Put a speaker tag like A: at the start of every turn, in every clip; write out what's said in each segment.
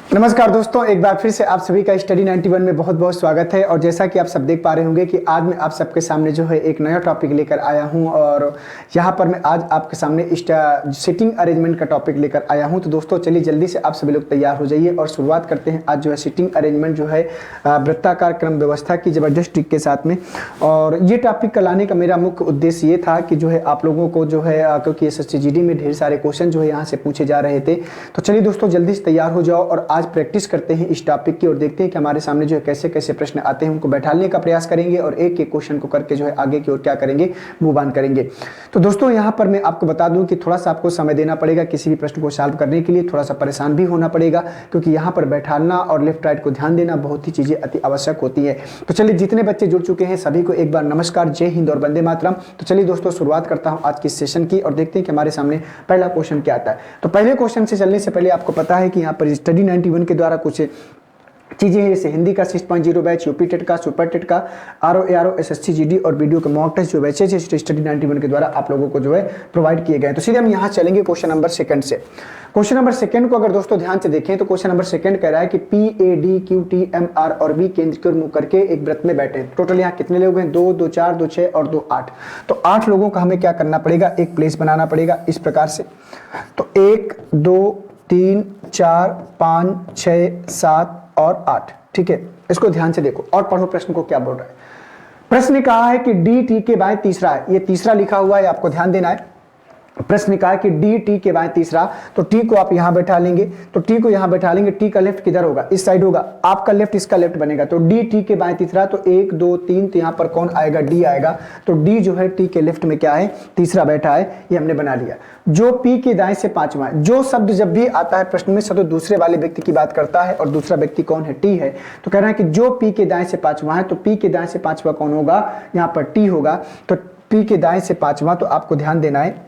A: नमस्कार दोस्तों, एक बार फिर से आप सभी का स्टडी 91 में बहुत बहुत स्वागत है। और जैसा कि आप सब देख पा रहे होंगे कि आज मैं आप सबके सामने जो है एक नया टॉपिक लेकर आया हूं और यहां पर मैं आज आपके सामने सिटिंग अरेंजमेंट का टॉपिक लेकर आया हूं। तो दोस्तों चलिए जल्दी से आप सभी लोग तैयार हो जाइए और शुरुआत करते हैं। आज जो है सिटिंग अरेंजमेंट जो है वृत्ताकार क्रम व्यवस्था की जबरदस्त ट्रिक के साथ में। और ये टॉपिक का लाने का मेरा मुख्य उद्देश्य ये था कि जो है आप लोगों को जो है क्योंकि SSC GD में ढेर सारे क्वेश्चन जो है यहाँ से पूछे जा रहे थे। तो चलिए दोस्तों जल्दी से तैयार हो जाओ और आज प्रैक्टिस करते हैं इस टॉपिक की और देखते हैं कि हमारे सामने जो है कैसे कैसे प्रश्न आते हैं, उनको बैठाने का प्रयास करेंगे और एक एक क्वेश्चन को करके जो है आगे की ओर क्या करेंगे, मूव ऑन करेंगे। तो दोस्तों यहाँ पर मैं आपको बता दूं कि थोड़ा सा आपको समय देना पड़ेगा किसी भी प्रश्न को सॉल्व करने के लिए, थोड़ा सा परेशान भी होना पड़ेगा क्योंकि यहाँ पर बैठाना और लेफ्ट राइट को ध्यान देना बहुत ही चीजें अति आवश्यक होती है। तो चलिए जितने बच्चे जुड़ चुके हैं सभी को एक बार नमस्कार, जय हिंद और वंदे मातरम। तो चलिए दोस्तों शुरुआत करता हूँ आज की सेशन की और देखते हैं कि हमारे सामने पहला क्वेश्चन क्या आता है। तो पहले क्वेश्चन से चलने से पहले आपको पता है कि यहाँ पर स्टडी 91 के द्वारा कुछ चीजें हैं, जैसे हिंदी का 6.0 बैच, यूपी टेट का, सुपर टेट का, RO ARO SSC GD और वीडियो के मॉक टेस्ट जो बैचेज है स्टडी 91 के द्वारा आप लोगों को जो है प्रोवाइड किए गए। तो सीधे हम यहाँ चलेंगे क्वेश्चन नंबर सेकंड से। क्वेश्चन नंबर सेकंड को अगर दोस्तों ध्यान से देखें तो क्वेश्चन नंबर सेकंड कह रहा है कि PAD QT MR और B केंद्र की ओर मुख करके एक वृत्त में बैठे। टोटल यहाँ कितने लोग हैं? 2 2 4 2 6 और 2 8। तो 8 लोगों का हमें क्या करना पड़ेगा? एक प्लेस बनाना पड़ेगा इस प्रकार से। तो 1 2 3 4 5 6 7 और 8। ठीक है, इसको ध्यान से देखो और पढ़ो प्रश्न को क्या बोल रहा है। प्रश्न ने कहा है कि DT के बाएं तीसरा है, ये तीसरा लिखा हुआ है, आपको ध्यान देना है। प्रश्न कहा कि DT के बाएं तीसरा, तो T को आप यहां बैठा लेंगे, तो T को यहां बैठा लेंगे। T का लेफ्ट किधर होगा? इस साइड होगा। आपका लेफ्ट इसका लेफ्ट बनेगा। तो DT के बाएं तीसरा, तो 1 2 3, तो यहां पर कौन आएगा? D आएगा। तो D जो है T के लेफ्ट में क्या है? तीसरा बैठा है, ये हमने बना लिया। जो P के दाएं से पांचवा, जो शब्द जब भी आता है प्रश्न में तो दूसरे वाले व्यक्ति की बात करता है और दूसरा व्यक्ति कौन है? T है। तो कह रहा है कि जो P के दाएं से पांचवा है, तो P के दाएं से पांचवा कौन होगा? यहाँ पर T होगा। तो P के दाएं से पांचवा, तो आपको ध्यान देना है।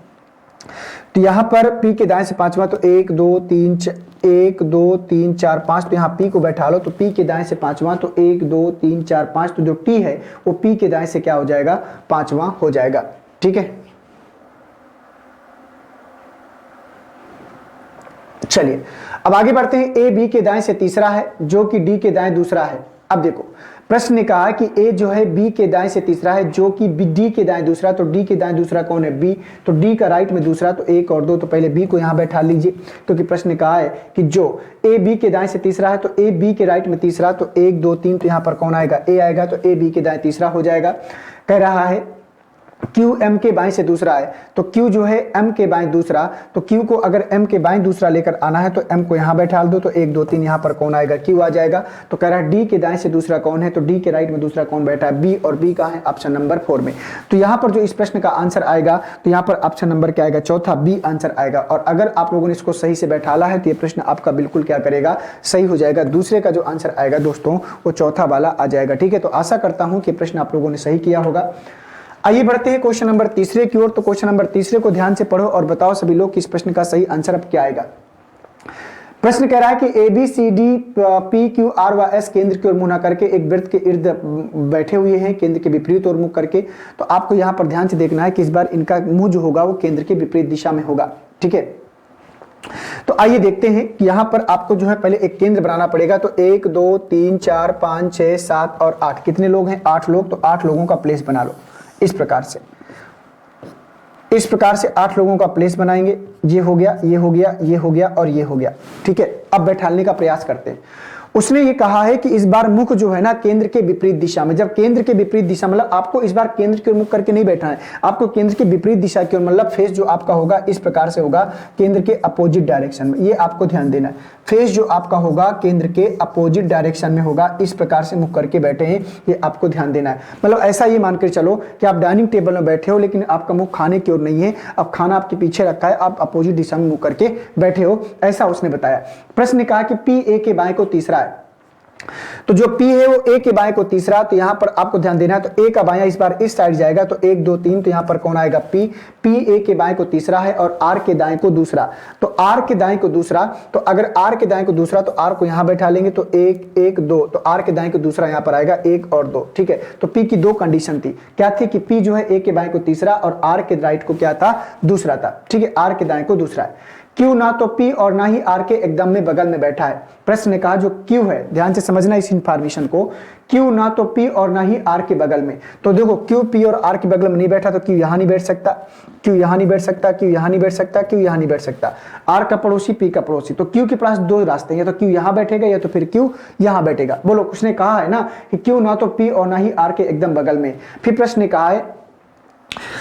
A: तो यहां पर P के दाएं से पांचवा, तो 1 2 3 4 5, तो यहां P को बैठा लो। तो P के दाएं से पांचवा, तो 1 2 3 4 5, तो जो T है वो P के दाएं से क्या हो जाएगा? पांचवा हो जाएगा। ठीक है, चलिए अब आगे बढ़ते हैं। A B के दाएं से तीसरा है जो कि D के दाएं दूसरा है। अब देखो प्रश्न ने कहा कि A जो है B के दाएं से तीसरा है जो कि D के दाएं दूसरा, तो D के दाएं दूसरा कौन है? B। तो D का राइट में दूसरा, तो 1 और 2, तो पहले B को यहां बैठा लीजिए क्योंकि प्रश्न ने कहा है कि जो A B के दाएं से तीसरा है, तो A B के राइट में तीसरा, तो 1 2 3, तो यहां पर कौन आएगा? A आएगा। तो A B के दाएं तीसरा हो जाएगा। कह रहा है Q M के बाएं से दूसरा है, तो Q जो है M के बाएं दूसरा, तो Q को अगर M के बाएं दूसरा लेकर आना है तो M को यहां बैठा दो। तो 1 2 3, यहां पर कौन आएगा? Q आ जाएगा। तो कह रहा है D के दाएं से दूसरा कौन है? तो D के राइट में दूसरा कौन बैठा है? B। और B कहां है? ऑप्शन नंबर 4 में। तो यहां पर जो इस प्रश्न का आंसर आएगा, तो यहां पर ऑप्शन नंबर क्या आएगा? चौथा B आंसर आएगा। और अगर आप लोगों ने इसको सही से बैठाला है तो ये प्रश्न आपका बिल्कुल क्या करेगा? सही हो जाएगा। दूसरे का जो आंसर आएगा दोस्तों वो चौथा वाला आ जाएगा। ठीक है, तो आशा करता हूं कि प्रश्न आप लोगों ने सही किया होगा। आइए बढ़ते हैं क्वेश्चन नंबर तीसरे की ओर। तो क्वेश्चन नंबर तीसरे को ध्यान से पढ़ो और बताओ सभी लोग कि इस प्रश्न का सही आंसर अब क्या आएगा। प्रश्न कह रहा है कि ABCD PQR व S केंद्र की ओर मुंह करके एक वृत्त के इर्द बैठे हुए हैं, केंद्र के विपरीत ओर मुख करके। तो आपको यहां पर ध्यान से देखना है कि इस बार इनका मुंह जो होगा वो केंद्र के विपरीत दिशा में होगा। ठीक है, तो आइए देखते हैं कि यहां पर आपको जो है पहले एक केंद्र बनाना पड़ेगा। तो 1 2 3 4 5 6 7 और 8, कितने लोग हैं? 8 लोग। तो 8 लोगों का प्लेस बना लो इस प्रकार से। इस प्रकार से 8 लोगों का प्लेस बनाएंगे। ये हो गया, ये हो गया, ये हो गया और ये हो गया। ठीक है, अब बैठाने का प्रयास करते हैं। उसने ये कहा है कि इस बार मुख जो है ना केंद्र के विपरीत दिशा में, जब केंद्र के विपरीत दिशा मतलब आपको इस बार केंद्र की ओर मुख करके नहीं बैठना है, आपको केंद्र के विपरीत दिशा की ओर मतलब फेस जो आपका होगा इस प्रकार से होगा, केंद्र के अपोजिट डायरेक्शन में। ये आपको ध्यान देना है, फेस जो आपका होगा केंद्र के अपोजिट डायरेक्शन में होगा, इस प्रकार से मुख करके बैठे हैं, ये आपको ध्यान देना है। मतलब ऐसा ये मानकर चलो कि आप डाइनिंग टेबल में बैठे हो लेकिन आपका मुख खाने की ओर नहीं है, अब खाना आपके पीछे रखा है, आप अपोजिट दिशा में मुख करके बैठे हो, ऐसा उसने बताया। प्रश्न ने कहा कि PA के बाएं को तीसरा है, तो जो P है वो A के बाएं को तीसरा, तो यहां पर आपको ध्यान देना है। तो A का बायां इस बार इस साइड जाएगा, तो 1 2 3, तो यहां पर कौन आएगा? P। A के बाएं को तीसरा है और R के दाएं को दूसरा, तो R के दाएं को दूसरा, तो अगर R के दाएं को दूसरा तो R को यहां बैठा लेंगे। तो 1 1 2, तो R के दाएं को दूसरा यहां पर आएगा 1 और 2। ठीक है, तो P की दो कंडीशन थी, क्या थी? कि P जो है A के बाएं को तीसरा और R के राइट को क्या था? दूसरा था। ठीक है, R के दाएं को दूसरा है। क्यू ना तो पी और ना ही आर के एकदम में बगल में बैठा है। प्रश्न ने कहा जो क्यू है, ध्यान से समझना इस इंफॉर्मेशन को, क्यू ना तो पी और ना ही आर के बगल में। तो देखो क्यू पी और आर के बगल में नहीं बैठा तो क्यू यहां नहीं बैठ सकता, क्यू यहां नहीं बैठ सकता, क्यू यहां नहीं बैठ सकता, क्यू यहां नहीं बैठ सकता। आर का पड़ोसी पी का पड़ोसी, तो क्यू के पास दो रास्ते हैं, या तो क्यू यहां बैठेगा या तो फिर क्यू यहां बैठेगा। बोलो, उसने कहा है ना कि क्यू ना तो पी और ना ही आर के एकदम बगल में। फिर प्रश्न ने कहा है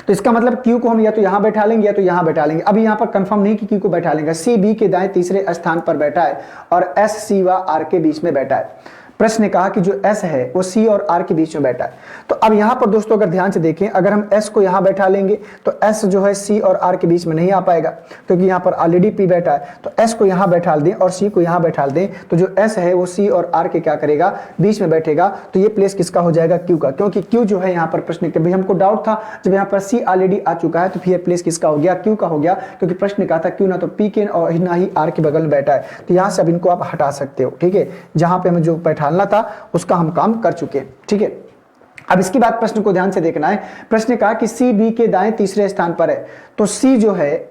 A: तो इसका मतलब क्यू को हम या तो यहां बैठा लेंगे या तो यहां बैठा लेंगे। अभी यहां पर कंफर्म नहीं कि क्यू को बैठा लेंगे। सी बी के दाएं तीसरे स्थान पर बैठा है और एस सी व आर के बीच में बैठा है। प्रश्न ने कहा कि जो S है वो C और R के बीच में बैठा है। तो अब यहां पर दोस्तों अगर ध्यान से देखें, अगर हम S को यहां बैठा लेंगे तो S जो है C और R के बीच में नहीं आ पाएगा, क्योंकि यहां पर ऑलरेडी P बैठा है। तो S को यहां बैठा दें और C को यहां बैठा दें, तो जो S है वो C और R के क्या करेगा, बीच में बैठेगा। तो ये प्लेस किसका हो जाएगा, Q का, क्योंकि Q जो है यहाँ पर प्रश्न के, भाई हमको डाउट था जब यहाँ पर C ऑलरेडी आ चुका है तो फिर प्लेस किसका हो गया, Q का हो गया, क्योंकि प्रश्न ने कहा था Q ना तो P के और ना ही R के बगल में बैठा है। तो यहाँ से अब इनको आप हटा सकते हो, ठीक है। जहां पे हमें जो बैठाना था उसका हम काम कर चुके हैं, ठीक है। अब इसके बाद प्रश्न को ध्यान से देखना है। प्रश्न ने कहा कि सी बी के दाएं तीसरे स्थान पर है, तो सी जो है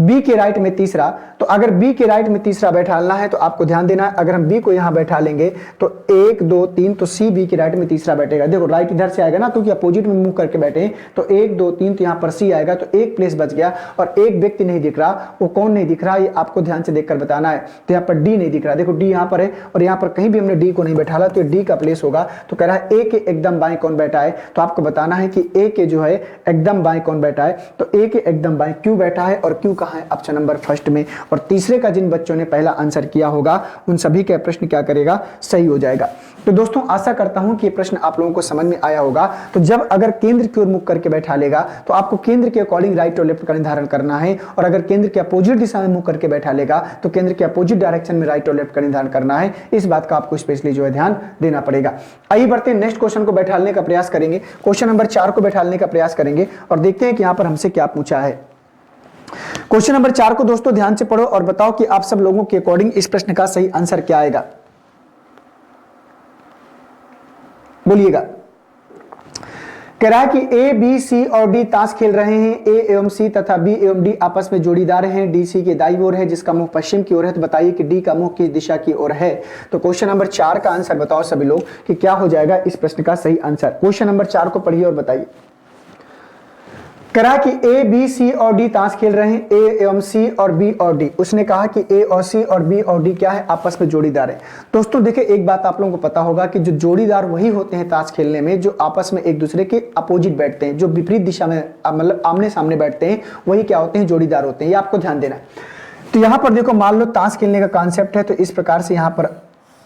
A: बी के राइट में तीसरा, तो अगर बी के राइट में तीसरा बैठाना है तो आपको ध्यान देना है, अगर हम बी को यहां बैठा लेंगे तो 1 2 3, तो सी बी के राइट में तीसरा बैठेगा। देखो राइट इधर से आएगा ना, क्योंकि अपोजिट में मूव करके बैठे हैं, तो 1 2 3, तो यहां पर सी आएगा, तो एक प्लेस बच गया और एक व्यक्ति नहीं दिख रहा। वो कौन नहीं दिख रहा, ये आपको ध्यान से देखकर बताना है। तो यहाँ पर डी नहीं दिख रहा, देखो डी यहाँ पर है और यहाँ पर कहीं भी हमने डी को नहीं बैठाला, तो डी का प्लेस होगा। तो कह रहा है ए के एकदम बाएं कौन बैठा है, तो आपको बताना है कि ए के जो है एकदम बाएं कौन बैठा है। तो ए के एकदम बाएं क्यू बैठा है, और क्यू कहाँ है, ऑप्शन नंबर फर्स्ट में। और तीसरे का जिन बच्चों ने पहला आंसर किया होगा उन सभी का प्रश्न क्या करेगा, सही हो जाएगा। तो दोस्तों आशा करता हूं कि ये प्रश्न आप लोगों को समझ में आया होगा। तो जब अगर केंद्र की ओर मुख करके बैठा लेगा तो आपको केंद्र के अकॉर्डिंग राइट और लेफ्ट का निर्धारण करना है, और अगर केंद्र के अपोजिट दिशा में मुख करके बैठा लेगा तो केंद्र के अपोजिट डायरेक्शन में राइट और लेफ्ट का निर्धारण करना है। इस बात का आपको स्पेशली जो है ध्यान देना पड़ेगा। आइए बढ़ते हैं नेक्स्ट क्वेश्चन को बैठाने का प्रयास करेंगे। क्वेश्चन नंबर 4 को बैठाने का प्रयास करेंगे और देखते हैं कि यहां पर हमसे क्या पूछा है। क्वेश्चन नंबर 4 को दोस्तों ध्यान से पढ़ो और बताओ कि आप सब लोगों के अकॉर्डिंग इस प्रश्न का सही आंसर क्या आएगा, बोलिएगा। कह रहा है कि ए बी सी और डी ताश खेल रहे हैं। ए एवं सी तथा बी एवं डी आपस में जोड़ीदार हैं। डी सी के दाईं ओर है जिसका मुंह पश्चिम की ओर है, तो बताइए कि डी का मुंह किस दिशा की ओर है। तो क्वेश्चन नंबर 4 का आंसर बताओ सभी लोग कि क्या हो जाएगा इस प्रश्न का सही आंसर। क्वेश्चन नंबर 4 को पढ़िए और बताइए। कहा कि ए बी सी और डी ताश खेल रहे हैं, ए एवं सी और बी और डी। उसने कहा कि ए और सी और बी और डी क्या है, आपस में जोड़ीदार है। दोस्तों देखिए एक बात आप लोगों को पता होगा कि जो जोड़ीदार वही होते हैं ताश खेलने में जो आपस में एक दूसरे के अपोजिट बैठते हैं, जो विपरीत दिशा में मतलब आमने सामने बैठते हैं, वही क्या होते हैं, जोड़ीदार होते हैं। ये आपको ध्यान देना है। तो यहां पर देखो मान लो ताश खेलने का कॉन्सेप्ट है, तो इस प्रकार से यहां पर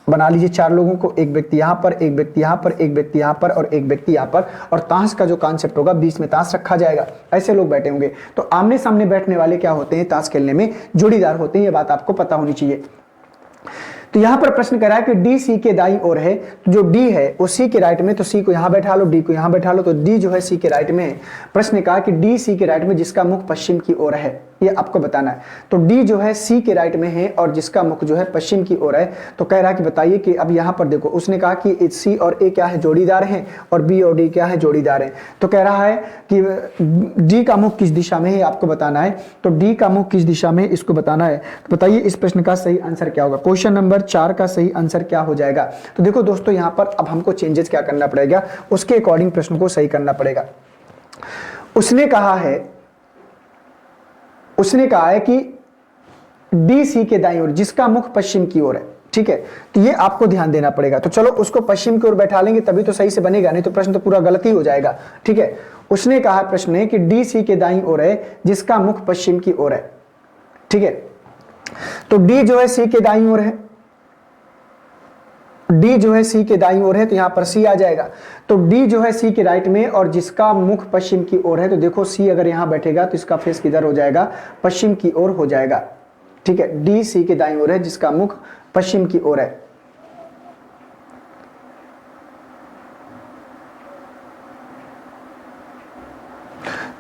A: बना लीजिए 4 लोगों को, एक व्यक्ति यहां पर, एक व्यक्ति यहां पर, एक व्यक्ति यहां पर और एक व्यक्ति यहां पर, और ताश का जो कॉन्सेप्ट होगा बीच में ताश रखा जाएगा, ऐसे लोग बैठे होंगे। तो आमने सामने बैठने वाले क्या होते हैं, ताश खेलने में जोड़ीदार होते हैं। ये बात आपको पता होनी चाहिए। तो यहां पर प्रश्न कर रहा है कि डी सी के दाईं ओर है, तो जो डी है वो सी के राइट में, तो सी को यहां बैठा लो, डी को यहां बैठा लो, तो डी जो है सी के राइट में है। प्रश्न ने कहा कि डी सी के राइट में जिसका मुख पश्चिम की ओर है, ये आपको बताना है। तो डी जो है सी के राइट में है और जिसका मुख जो है पश्चिम की ओर है। तो कह रहा है कि बताइए कि अब यहां पर देखो, उसने कहा कि सी और ए क्या है, जोड़ीदार हैं, और बी और डी क्या है, जोड़ीदार हैं। तो कह रहा है कि डी का मुख किस दिशा में है, आपको बताना है। तो डी का मुख किस दिशा में है इसको बताना है। तो बताइए इस प्रश्न का सही आंसर क्या होगा। क्वेश्चन नंबर 4 का सही आंसर क्या हो जाएगा। तो देखो दोस्तों यहां पर अब हमको चेंजेस क्या करना पड़ेगा, उसके अकॉर्डिंग प्रश्न को सही करना पड़ेगा। उसने कहा है कि डी सी के दाईं ओर जिसका मुख पश्चिम की ओर है, ठीक है। तो ये आपको ध्यान देना पड़ेगा। तो चलो उसको पश्चिम की ओर बैठा लेंगे तभी तो सही से बनेगा, नहीं तो प्रश्न तो पूरा गलत ही हो जाएगा, ठीक है। उसने कहा प्रश्न है कि डी सी के दाईं ओर है जिसका मुख पश्चिम की ओर है, ठीक है। तो डी जो है सी के दाईं ओर है, डी जो है सी के दाईं ओर है, तो यहां पर सी आ जाएगा। तो डी जो है सी के राइट में और जिसका मुख पश्चिम की ओर है, तो देखो सी अगर यहां बैठेगा तो इसका फेस किधर हो जाएगा, पश्चिम की ओर हो जाएगा, ठीक है। डी सी के दाईं ओर है जिसका मुख पश्चिम की ओर है।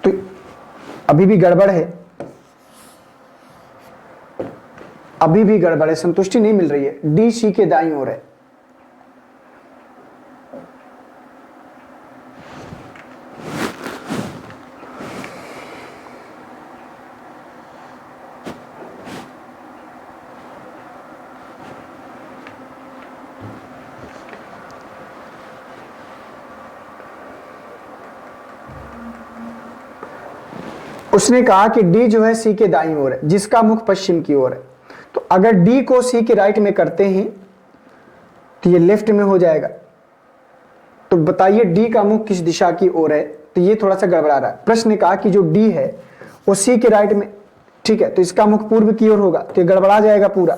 A: तो अभी भी गड़बड़ है, अभी भी गड़बड़ है, संतुष्टि नहीं मिल रही है। डी सी के दाईं ओर है, उसने कहा कि डी जो है सी के दाईं ओर है जिसका मुख पश्चिम की ओर है। तो अगर डी को सी के राइट में करते हैं तो ये लेफ्ट में हो जाएगा। तो बताइए डी का मुख किस दिशा की ओर है? तो ये थोड़ा सा गड़बड़ा रहा है। प्रश्न ने कहा कि जो डी है वो सी के राइट में, ठीक है, तो इसका मुख पूर्व की ओर होगा, तो ये गड़बड़ा जाएगा पूरा,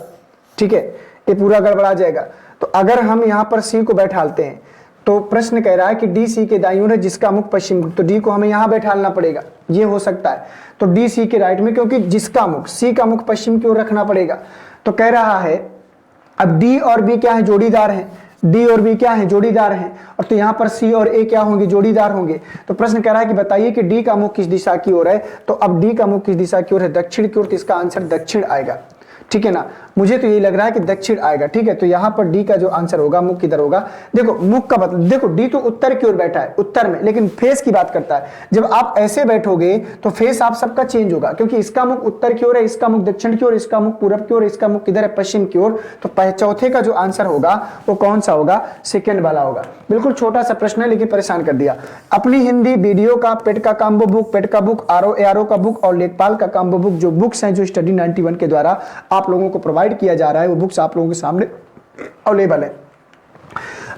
A: ठीक है, ये पूरा गड़बड़ा जाएगा। तो अगर हम यहां पर सी को बैठालते हैं तो प्रश्न कह रहा है कि डी सी के दाईं ओर है जिसका मुख पश्चिम, तो डी को हमें यहां बैठालना पड़ेगा, ये हो सकता है। तो डी सी के राइट में, क्योंकि जिसका मुख, सी का मुख पश्चिम की ओर रखना पड़ेगा। तो कह रहा है अब डी और बी क्या है? जोड़ीदार हैं। डी और बी क्या है? जोड़ीदार हैं। और तो यहां पर सी और ए क्या होंगे? जोड़ीदार होंगे। तो प्रश्न कह रहा है कि बताइए कि डी का मुख किस दिशा की ओर है? तो अब डी का मुख किस दिशा की ओर है? दक्षिण की ओर। तो इसका आंसर दक्षिण आएगा, ठीक है ना। मुझे तो यही लग रहा है कि दक्षिण आएगा, ठीक है। तो यहां पर डी का जो आंसर होगा, मुख किधर होगा? देखो मुख का मतलब, देखो डी तो उत्तर की ओर बैठा है, उत्तर में, लेकिन फेस की बात करता है। जब आप ऐसे बैठोगे तो फेस आप सबका चेंज होगा, क्योंकि इसका मुख उत्तर की ओर है, इसका मुख दक्षिण की ओर, इसका मुख पूर्व की ओर, इसका मुख किधर है? पश्चिम की ओर। तो चौथे का जो आंसर होगा वो कौन सा होगा? सेकेंड वाला होगा। बिल्कुल छोटा सा प्रश्न है लेकिन परेशान कर दिया। अपनी हिंदी वीडियो का पेट का काम्बो बुक, पेट का बुक, आरओ का बुक और लेखपाल का काम्बो बुक, जो बुक्स हैं जो स्टडी 91 के द्वारा आप लोगों को प्रोवाइड किया जा रहा है, वो बुक्स आप लोगों के सामने अवेलेबल है।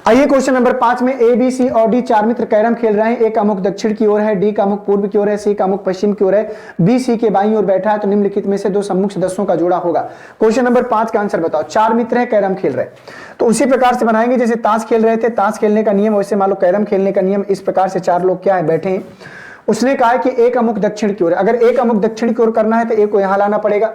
A: आइए क्वेश्चन नंबर 5 में ए बी सी और डी चार मित्र कैरम खेल रहे हैं। ए का मुख दक्षिण की ओर है, डी का मुख पूर्व की ओर है, सी का मुख पश्चिम की ओर है, बी सी के बाईं ओर बैठा है। तो निम्नलिखित में से दो सम्मुख सदस्यों का जोड़ा होगा। क्वेश्चन नंबर 5 का आंसर बताओ। चार मित्र हैं, कैरम खेल रहे हैं, तो उसी प्रकार से बनाएंगे जैसे ताश खेल रहे थे। ताश खेलने का नियम वैसे मान लो कैरम खेलने का नियम, इस प्रकार से चार लोग क्या है? बैठे हैं। उसने कहा कि ए का मुख दक्षिण की ओर है। अगर ए का मुख दक्षिण की ओर करना है तो ए को यहां लाना पड़ेगा।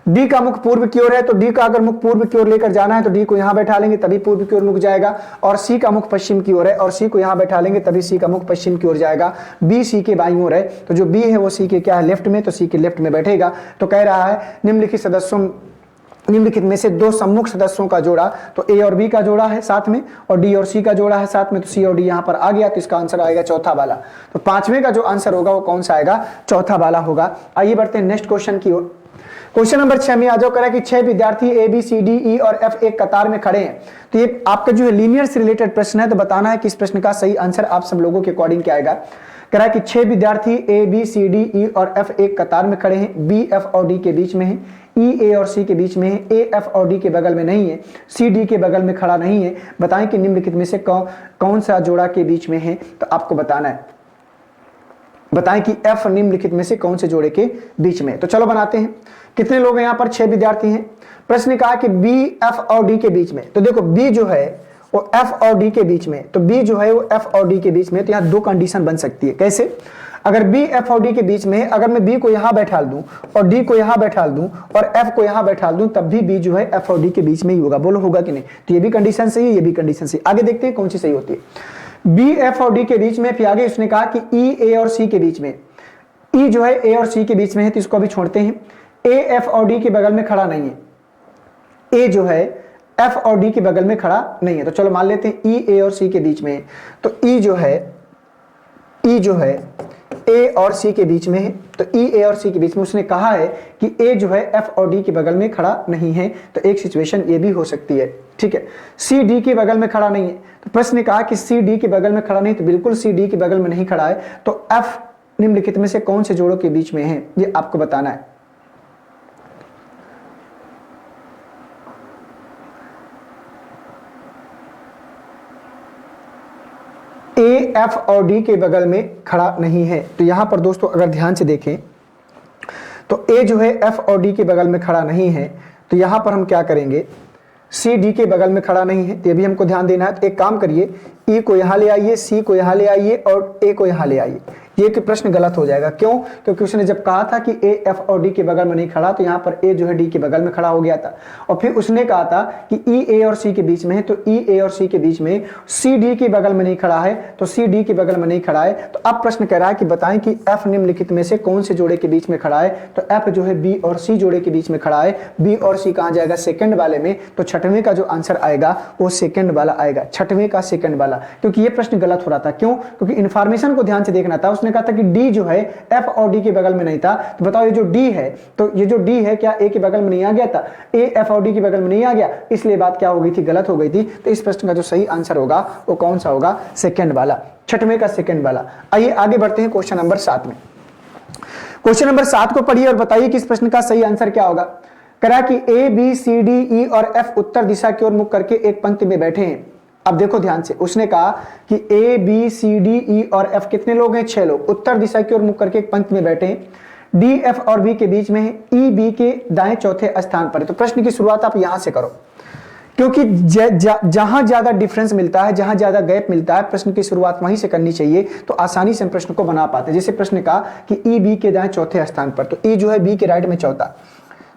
A: डी का मुख पूर्व की ओर है, तो डी का अगर मुख पूर्व की ओर लेकर जाना है तो डी को यहां बैठा लेंगे, तभी पूर्व की ओर मुख जाएगा। और सी का मुख पश्चिम की ओर है, और सी को यहां बैठा लेंगे, तभी सी का मुख पश्चिम की ओर जाएगा। बी सी के बाईं ओर है, तो जो बी है वो सी के क्या है? लेफ्ट में, तो सी के लेफ्ट में बैठेगा। तो कह रहा है निम्नलिखित में से दो सम्मुख सदस्यों का जोड़ा, तो ए और बी का जोड़ा है साथ में, और डी और सी का जोड़ा है साथ में। तो सी और डी यहां पर आ गया, तो इसका आंसर आएगा चौथा वाला। तो पांचवें का जो आंसर होगा वो कौन सा आएगा? चौथा वाला होगा। आइए बढ़ते हैं नेक्स्ट क्वेश्चन की ओर। क्वेश्चन नंबर 6 में आ जाओ। करा कि 6 विद्यार्थी ए बी सी डी ई और एफ एक कतार में खड़े हैं। तो ये आपका जो है लीनियर से रिलेटेड प्रश्न है, तो बताना है कि इस प्रश्न का सही आंसर आप सब लोगों के अकॉर्डिंग क्या आएगा। कह रहा है कि 6 विद्यार्थी ए बी सी डी ई और एफ एक कतार में खड़े हैं। बी एफ और डी के बीच में है, ई ए और सी के बीच में है, ए एफ और डी के बगल में नहीं है, सी डी के बगल में खड़ा नहीं है। बताएं कि निम्नलिखित में से कौन सा जोड़ा के बीच में है? तो आपको बताना है, बताएं कि एफ निम्नलिखित में से कौन से जोड़े के बीच में। तो चलो बनाते हैं। कितने लोग हैं यहाँ पर? 6 विद्यार्थी हैं। प्रश्न ने कहा कि बी एफ और डी के बीच में, तो देखो बी जो है वो एफ और डी के बीच में, तो बी जो है वो एफ और डी के बीच में। तो यहाँ दो कंडीशन बन सकती है। कैसे? अगर बी एफ और डी के बीच में है, अगर मैं बी को यहां बैठाल दूं और डी को यहां बैठाल दूं और एफ को यहां बैठाल दूं, तब भी बी जो है एफ और डी के बीच में ही होगा। बोलो होगा कि नहीं? तो ये भी कंडीशन सही है, ये भी कंडीशन सही। आगे देखते हैं कौन सी सही होती है। बी एफ और डी के बीच में, फिर आगे उसने कहा कि ई ए और सी के बीच में। ई जो है ए और सी के बीच में है, तो इसको अभी छोड़ते हैं। ए एफ और डी के बगल में खड़ा नहीं है। ए जो है एफ और डी के बगल में खड़ा नहीं है, तो चलो मान लेते हैं ई ए और सी के बीच में है। तो ई जो है ए और सी के बीच में है, तो ई ए और सी के बीच में उसने कहा है कि ए जो है एफ और डी के बगल में खड़ा नहीं है। तो एक सिचुएशन ये भी हो सकती है, ठीक है। सी डी के बगल में खड़ा नहीं है, तो प्रश्न ने कहा कि सी डी के बगल में खड़ा नहीं, तो बिल्कुल सी डी के बगल में नहीं खड़ा है। तो एफ निम्नलिखित में से कौन से जोड़ों के बीच में है, ये आपको बताना है। ए एफ और डी के बगल में खड़ा नहीं है। तो यहां पर दोस्तों अगर ध्यान से देखें तो ए जो है एफ और डी के बगल में खड़ा नहीं है, तो यहां पर हम क्या करेंगे? सी डी के बगल में खड़ा नहीं है, तो ये भी हमको ध्यान देना है। तो एक काम करिए, ई को यहां ले आइए, सी को यहां ले आइए और ए को यहां ले आइए। ये कि प्रश्न गलत हो जाएगा। क्यों? क्योंकि उसने जब कहा था कि ए एफ और डी के बगल में नहीं खड़ा, तो यहाँ पर ए जो है डी के बगल में खड़ा हो गया था। और फिर उसने कहा था कि ई ए और सी के बीच में है, तो ई ए और सी के बीच में। सी डी के बगल में नहीं खड़ा है, तो सी डी के बगल में नहीं खड़ा है। तो अब प्रश्न कह रहा है कि बताएं कि एफ निम्नलिखित में से कौन से जोड़े के बीच में खड़ा है। तो एफ जो है बी और सी जोड़े के बीच में खड़ा है। बी और सी कहाँ जाएगा? सेकंड वाले में। तो छठवें का जो आंसर आएगा वो सेकंड वाला आएगा, छठवें का सेकंड वाला। क्योंकि ये प्रश्न गलत हो रहा था। क्यों? क्योंकि इन्फॉर्मेशन को ध्यान से देखना था। उसने कहा था कि डी जो है एफ और डी के बगल में नहीं था। तो बताओ ये जो डी है, तो ये जो डी है क्या ए के बगल में नहीं आ गया था? ए एफ और डी के बगल में नहीं आ गया, इसलिए बात क्या हो गई थी? गलत हो गई थी। तो इस प्रश्न का जो सही आंसर होगा वो कौन सा होगा? सेकंड वाला, छठवें का सेकंड वाला। आइए आगे बढ़ते हैं क्वेश्चन नंबर 7 में। क्वेश्चन नंबर 7 को पढ़िए और बताइए कि इस प्रश्न का सही आंसर क्या होगा। करा कि ए बी सी डी ई और एफ उत्तर दिशा की ओर मुख करके एक पंक्ति में बैठे हैं। अब देखो ध्यान से, उसने कहा कि ए बी सी डी ई और एफ कितने लोग हैं, 6 लोग, उत्तर दिशा की ओर मुख करके एक पंक्ति में बैठे हैं। डी एफ और बी के बीच में है, ई बी के दाएं चौथे स्थान पर है। तो प्रश्न की शुरुआत आप यहां से करो, क्योंकि जहां ज्यादा डिफरेंस मिलता है, जहां ज्यादा गैप मिलता है, प्रश्न की शुरुआत वहीं से करनी चाहिए, तो आसानी से हम प्रश्न को बना पाते हैं। जैसे प्रश्न कहा कि ई बी के दाएं चौथे स्थान पर, तो ई जो है बी के राइट में चौथा,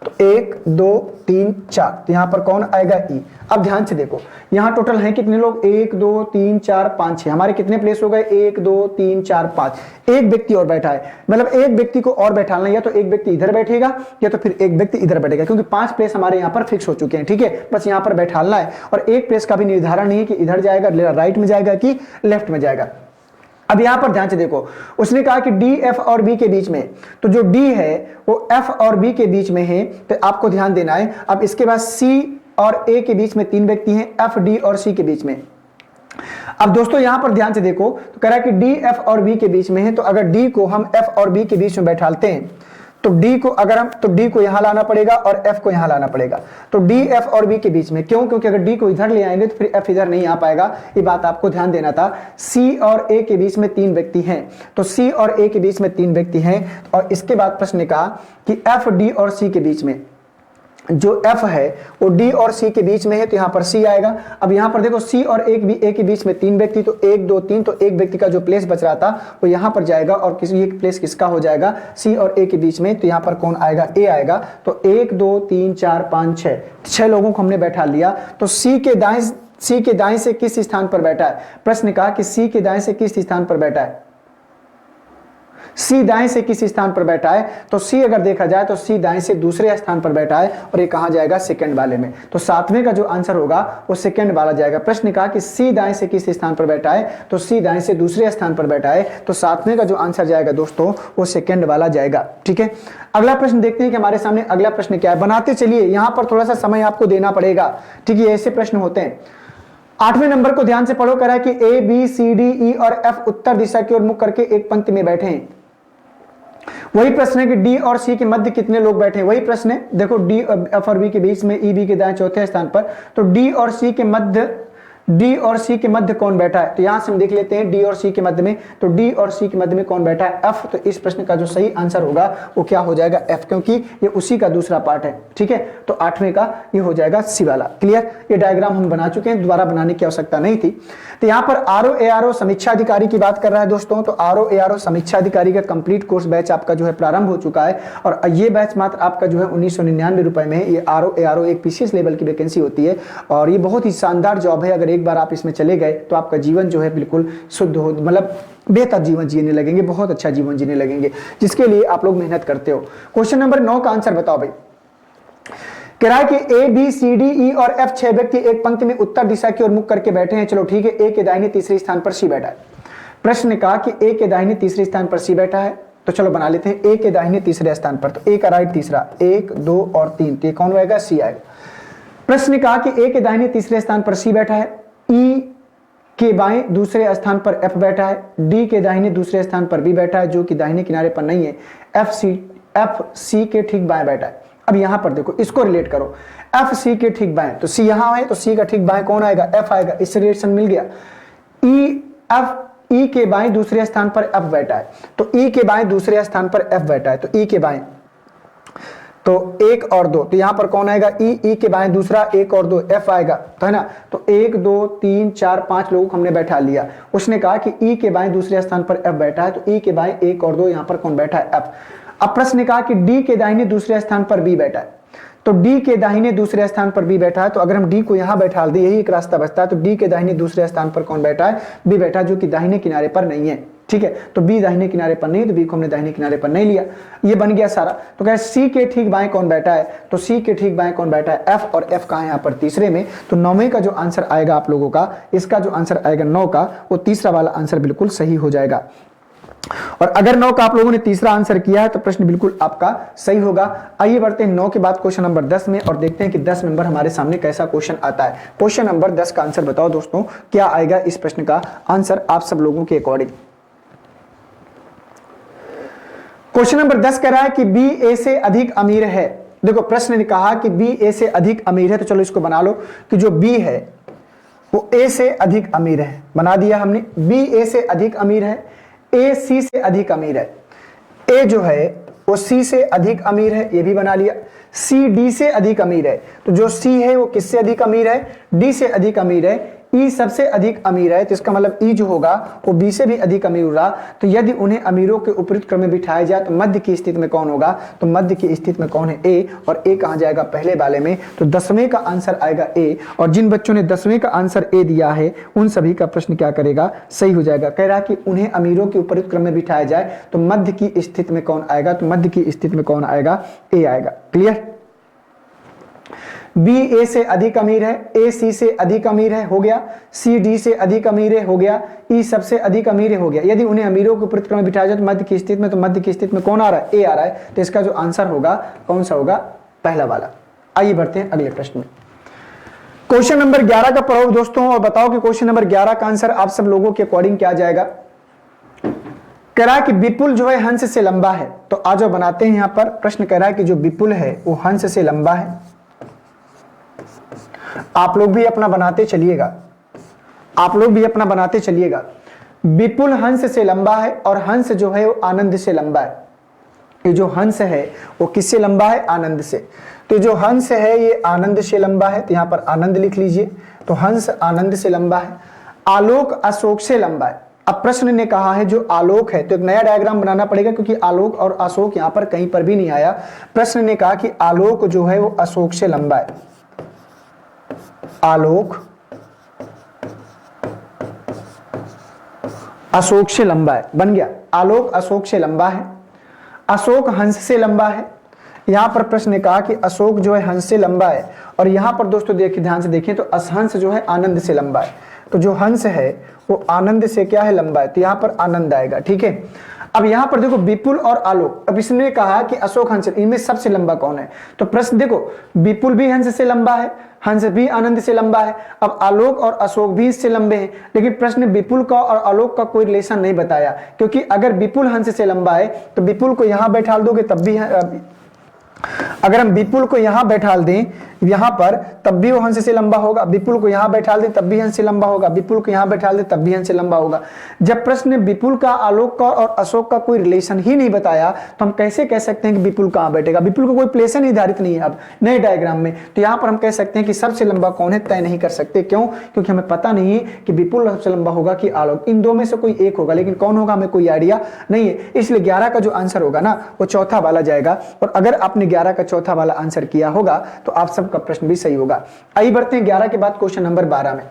A: तो 1 2 3 4, तो यहां पर कौन आएगा, ई। अब ध्यान से देखो, यहां टोटल हैं कितने लोग, 1 2 3 4 5 6, हमारे कितने प्लेस हो गए, 1 2 3 4 5। एक व्यक्ति और बैठा है, मतलब एक व्यक्ति को और बैठाना, या तो एक व्यक्ति इधर बैठेगा या तो फिर एक व्यक्ति इधर बैठेगा, क्योंकि 5 प्लेस हमारे यहां पर फिक्स हो चुके हैं। ठीक है, बस यहां पर बैठाना है, और एक प्लेस का भी निर्धारण नहीं है कि इधर जाएगा, राइट में जाएगा कि लेफ्ट में जाएगा। अब यहां पर ध्यान से देखो, उसने कहा कि डी एफ और बी के बीच में, तो जो डी है वो एफ और बी के बीच में है, तो आपको ध्यान देना है। अब इसके बाद सी और ए के बीच में 3 व्यक्ति हैं, एफ डी और सी के बीच में। अब दोस्तों यहां पर ध्यान से देखो, तो कह रहा है कि डी एफ और बी के बीच में है, तो अगर डी को हम एफ और बी के बीच में बैठाते हैं, तो डी को अगर हम, तो डी को यहां लाना पड़ेगा और एफ को यहां लाना पड़ेगा, तो डी एफ और बी के बीच में। क्यों? क्योंकि अगर डी को इधर ले आएंगे तो फिर एफ इधर नहीं आ पाएगा, ये बात आपको ध्यान देना था। सी और ए के बीच में 3 व्यक्ति हैं, तो सी और ए के बीच में 3 व्यक्ति हैं, और इसके बाद प्रश्न ने कहा कि एफ डी और सी के बीच में, जो F है वो D और C के बीच में है, तो यहां पर C आएगा। अब यहां पर देखो C और A के बीच में 3 व्यक्ति, तो 1 2 3, तो एक व्यक्ति का जो प्लेस बच रहा था वो यहां पर जाएगा, और किसी एक प्लेस किसका हो जाएगा, C और A के बीच में, तो यहां पर कौन आएगा, A आएगा। तो 1 2 3 4 5 6 लोगों को हमने बैठा लिया। तो C के दाएं से किस स्थान पर बैठा है, प्रश्न कहा कि C के दाएं से किस स्थान पर बैठा है, सी दाएं से किस स्थान पर बैठा है, तो सी अगर देखा जाए तो सी दाएं से दूसरे स्थान पर बैठा है, और ये कहां जाएगा, सेकंड वाले में। तो 7वें का जो आंसर होगा वो सेकंड वाला जाएगा। प्रश्न कहा कि सी दाएं से किस स्थान पर बैठा है, तो सी दाएं से दूसरे स्थान पर बैठा है, तो 7वें का जो आंसर जाएगा दोस्तों वो सेकंड वाला जाएगा। ठीक है, अगला प्रश्न देखते हैं कि हमारे सामने अगला प्रश्न क्या है। बनाते चलिए, यहां पर थोड़ा सा समय आपको देना पड़ेगा। ठीक है, ऐसे प्रश्न होते हैं। 8वें नंबर को ध्यान से पढ़ो। कह रहा है कि ए बी सी डी ई और एफ उत्तर दिशा की ओर मुख करके एक पंक्ति में बैठे हैं। वही प्रश्न है कि डी और सी के मध्य कितने लोग बैठे हैं, वही प्रश्न है। देखो डी एफ और बी के बीच में, ई बी के दाएं चौथे स्थान पर, तो डी और सी के मध्य कौन बैठा है, तो यहां से हम देख लेते हैं डी और सी के मध्य में, तो डी और सी के मध्य में कौन बैठा है, एफ। तो इस प्रश्न का जो सही आंसर होगा वो क्या हो जाएगा, एफ, क्योंकि ये उसी का दूसरा पार्ट है। ठीक है, तो 8वें का ये हो जाएगा सी वाला। क्लियर, ये डायग्राम हम बना चुके हैं, दोबारा बनाने की आवश्यकता नहीं थी। तो यहाँ पर आरओ एआरओ समीक्षा अधिकारी की बात कर रहा है दोस्तों। तो आरओ एआरओ समीक्षा अधिकारी का कंप्लीट कोर्स बैच आपका जो है प्रारंभ हो चुका है, और ये बैच मात्र आपका जो है 1999 रुपए में है। ये आरओ एआरओ एक पीसीएस लेवल की वैकेंसी होती है, और ये बहुत ही शानदार जॉब है। अगर एक बार आप इसमें चले गए तो आपका जीवन जो है बिल्कुल शुद्ध हो, मतलब बेहतर जीवन जीने लगेंगे, बहुत अच्छा जीवन जीने लगेंगे, जिसके लिए आप लोग मेहनत करते हो। क्वेश्चन नंबर 9 का आंसर बताओ भाई। कह रहा है कि ए बी सी डी ई और एफ 6 व्यक्ति एक पंक्ति में उत्तर दिशा की ओर मुख करके बैठे हैं। चलो ठीक है, ए के दाहिने तीसरे स्थान पर सी बैठा है। प्रश्न ने कहा कि ए के दाहिने तीसरे स्थान पर सी बैठा है, तो चलो बना लेते हैं। ए के दाहिने तीसरे स्थान पर, तो ए का राइट तीसरा, 1 2 और 3, तो ये कौन आएगा, सी आएगा। प्रश्न ने कहा कि ए के दाहिने तीसरे स्थान पर सी बैठा है, ई के बाएं दूसरे स्थान पर एफ बैठा है, डी के दाहिने दूसरे स्थान पर बी बैठा है, जो कि दाहिने किनारे पर नहीं है, एफ सी के ठीक बाएं बैठा है। अब यहां पर देखो, इसको रिलेट करो, एफ सी के ठीक बाएं, तो सी यहां है, तो सी का ठीक बाएं कौन आएगा, एफ आएगा। इससे रिलेशन मिल गया। ई के बाएं दूसरे स्थान पर एफ बैठा है, तो ई के बाएं दूसरे स्थान पर एफ बैठा है, तो ई के बाएं, तो 1 और 2, तो यहां पर कौन आएगा, ई के बाएं दूसरा, 1 और 2 एफ आएगा, तो है ना। तो 1 2 3 4 5 लोगों को हमने बैठा लिया। उसने कहा कि ई के बाएं दूसरे स्थान पर एफ बैठा है, तो ई के बाएं 1 और 2, यहां पर कौन बैठा है, एफ। अब प्रश्न ने कहा कि डी के दाहिने दूसरे स्थान पर बी बैठा है, तो डी के दाहिने दूसरे स्थान पर बी बैठा है, तो अगर हम डी को यहां बैठा दे, यही एक रास्ता बचता है, तो डी के दाहिने दूसरे स्थान पर कौन बैठा है, बी बैठा, जो कि दाहिने किनारे पर नहीं है। ठीक है, तो बी दाहिने किनारे पर नहीं, तो बी को हमने दाहिने किनारे पर नहीं लिया, ये बन गया सारा। तो कहे सी के ठीक बाएं कौन बैठा है, तो सी के ठीक बाएं कौन बैठा है, एफ, और एफ कहां है, यहाँ पर तीसरे में। तो 9वें का जो आंसर आएगा आप लोगों का, इसका जो आंसर आएगा 9 का, वो तीसरा वाला आंसर बिल्कुल सही हो जाएगा। और अगर 9 का आप लोगों ने तीसरा आंसर किया है तो प्रश्न बिल्कुल आपका सही होगा। आइए बढ़ते हैं 9 के बाद क्वेश्चन नंबर 10 में, और देखते हैं कि 10 नंबर हमारे सामने कैसा क्वेश्चन आता है। क्वेश्चन नंबर 10 का आंसर बताओ दोस्तों, क्या आएगा इस प्रश्न का आंसर आप सब लोगों के अकॉर्डिंग। क्वेश्चन नंबर 10 कह रहा है कि बी ए से अधिक अमीर है। देखो प्रश्न ने कहा कि बी ए से अधिक अमीर है, तो चलो इसको बना लो कि जो बी है वो ए से अधिक अमीर है। बना दिया हमने, बी ए से अधिक अमीर है, ए सी से अधिक अमीर है, ए जो है वो सी से अधिक अमीर है, ये भी बना लिया। सी डी से अधिक अमीर है, तो जो सी है वो किससे अधिक अमीर है, डी से अधिक अमीर है। ई सबसे अधिक अमीर है, तो इसका मतलब ई जो होगा वो बी से भी अधिक अमीर होगा। तो यदि उन्हें अमीरों के उपयुक्त क्रम में बिठाया जाए तो मध्य की स्थिति में कौन होगा, तो मध्य की स्थिति में कौन है, ए। और ए कहां जाएगा, पहले वाले में। तो 10वें का आंसर आएगा ए। और जिन बच्चों ने 10वें का आंसर ए दिया है उन सभी का प्रश्न क्या करेगा, सही हो जाएगा। कह रहा कि उन्हें अमीरों के उपयुक्त क्रम में बिठाया जाए तो मध्य की स्थिति में कौन आएगा, तो मध्य की स्थिति में कौन आएगा, ए आएगा। क्लियर। बी ए से अधिक अमीर है, ए सी से अधिक अमीर है, हो गया। सी डी से अधिक अमीर है, हो गया। ई सबसे अधिक अमीर है, हो गया। यदि उन्हें अमीरों के उपयुक्त क्रम में बिठाया जाए तो मध्य की स्थिति में, तो मध्य की स्थिति में कौन आ रहा है, ए आ रहा है। तो इसका जो आंसर होगा कौन सा होगा, पहला वाला। आइए बढ़ते हैं अगले प्रश्न में। क्वेश्चन नंबर 11 का पढ़ो दोस्तों और बताओ कि क्वेश्चन नंबर 11 का आंसर आप सब लोगों के अकॉर्डिंग क्या जाएगा। कह रहा है कि विपुल जो है हंस से लंबा है, तो आज बनाते हैं। यहां पर प्रश्न कह रहा है कि जो विपुल है वो हंस से लंबा है। आप लोग भी अपना बनाते चलिएगा, आप लोग भी अपना बनाते चलिएगा। विपुल हंस से लंबा है और हंस जो है वो आनंद से लंबा है। ये जो हंस है वो किससे लंबा है, आनंद से। तो जो हंस है ये आनंद से लंबा है, तो यहां पर आनंद लिख लीजिए। तो हंस आनंद से लंबा है। आलोक अशोक से लंबा है। अब प्रश्न ने कहा है जो आलोक है, तो एक नया डायग्राम बनाना पड़ेगा क्योंकि आलोक और अशोक यहां पर कहीं पर भी नहीं आया। प्रश्न ने कहा कि आलोक जो है वो अशोक से लंबा है। आलोक अशोक से लंबा है, बन गया। आलोक अशोक से लंबा है, अशोक हंस से लंबा है। यहां पर प्रश्न ने कहा कि अशोक जो है हंस से लंबा है। और यहां पर दोस्तों देखिए, ध्यान से देखिए, तो हंस जो है आनंद से लंबा है। तो जो हंस है वो आनंद से क्या है, लंबा है। तो यहां पर आनंद आएगा, ठीक है। अब यहां पर देखो विपुल और आलोक, अब इसने कहा कि अशोक हंस, इनमें सबसे लंबा कौन है। तो प्रश्न देखो, विपुल भी हंस से लंबा है, हंस भी आनंद से लंबा है। अब आलोक और अशोक भी इससे लंबे हैं, लेकिन प्रश्न विपुल का और आलोक का कोई रिलेशन नहीं बताया। क्योंकि अगर विपुल हंस से लंबा है तो विपुल को यहां बैठा दोगे तब भी, अगर हम विपुल को यहां बैठा दें यहां पर, तब भी वो हंस से लंबा होगा। विपुल को यहां बैठा दें तब भी हंस से लंबा होगा। विपुल को यहां बैठा दें तब भी हंस से लंबा होगा। जब प्रश्न विपुल का, आलोक का और अशोक का कोई रिलेशन ही नहीं बताया तो हम कैसे कह सकते हैं कि विपुल कहां बैठेगा। विपुल का कोई प्लेस निर्धारित नहीं है अब नए डायग्राम में। तो यहां पर हम कह सकते हैं कि सबसे लंबा कौन है, तय नहीं कर सकते। क्यों, क्योंकि हमें पता नहीं है कि विपुल सबसे लंबा होगा कि आलोक। इन दो में से कोई एक होगा, लेकिन कौन होगा हमें कोई आइडिया नहीं है। इसलिए 11 का जो आंसर होगा ना वो चौथा वाला जाएगा। और अगर आपने 11 का चौथा वाला आंसर किया होगा तो आप सबका प्रश्न भी सही होगा। आइए बढ़ते हैं 11 के बाद क्वेश्चन नंबर 12 में।